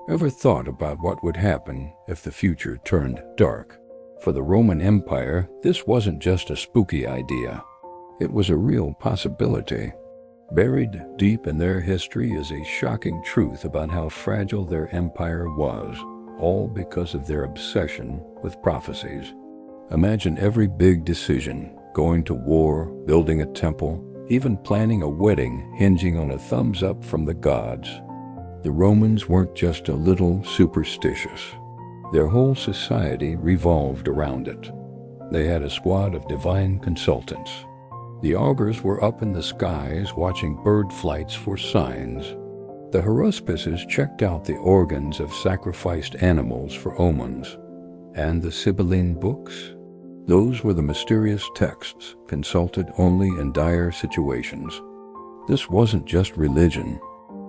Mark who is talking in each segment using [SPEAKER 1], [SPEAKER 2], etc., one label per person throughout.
[SPEAKER 1] Ever thought about what would happen if the future turned dark? For the Roman Empire, this wasn't just a spooky idea. It was a real possibility. Buried deep in their history is a shocking truth about how fragile their empire was, all because of their obsession with prophecies. Imagine every big decision, going to war, building a temple, even planning a wedding, hinging on a thumbs up from the gods. The Romans weren't just a little superstitious. Their whole society revolved around it. They had a squad of divine consultants. The augurs were up in the skies watching bird flights for signs. The haruspices checked out the organs of sacrificed animals for omens. And the Sibylline books? Those were the mysterious texts consulted only in dire situations. This wasn't just religion.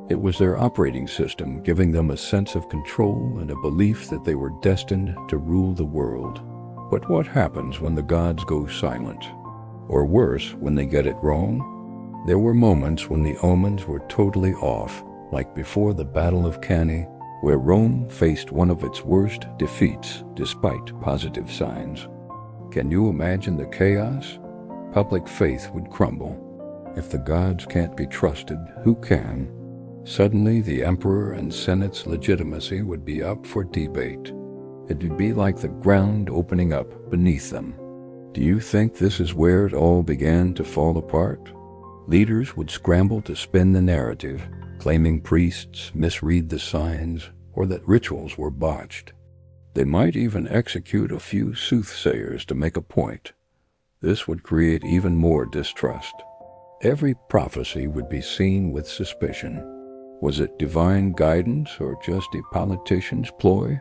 [SPEAKER 1] It was their operating system, giving them a sense of control and a belief that they were destined to rule the world. But what happens when the gods go silent? Or worse, when they get it wrong? There were moments when the omens were totally off, like before the Battle of Cannae, where Rome faced one of its worst defeats despite positive signs. Can you imagine the chaos? Public faith would crumble. If the gods can't be trusted, who can? Suddenly, the emperor and senate's legitimacy would be up for debate. It would be like the ground opening up beneath them. Do you think this is where it all began to fall apart? Leaders would scramble to spin the narrative, claiming priests misread the signs or that rituals were botched. They might even execute a few soothsayers to make a point. This would create even more distrust. Every prophecy would be seen with suspicion. Was it divine guidance or just a politician's ploy?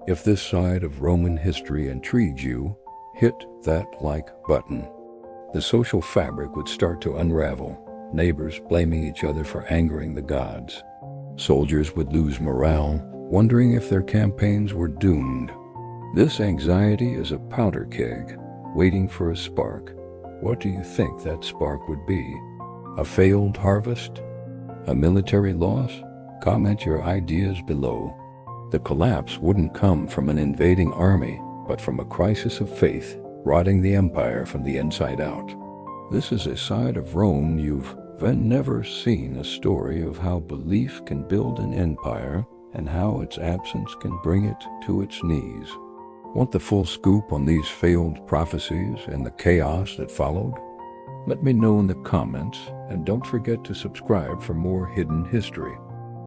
[SPEAKER 1] If this side of Roman history intrigued you, hit that like button. The social fabric would start to unravel, neighbors blaming each other for angering the gods. Soldiers would lose morale, wondering if their campaigns were doomed. This anxiety is a powder keg, waiting for a spark. What do you think that spark would be? A failed harvest? A military loss? Comment your ideas below. The collapse wouldn't come from an invading army, but from a crisis of faith, rotting the empire from the inside out. This is a side of Rome you've never seen, a story of how belief can build an empire and how its absence can bring it to its knees. Want the full scoop on these failed prophecies and the chaos that followed? Let me know in the comments, and don't forget to subscribe for more hidden history.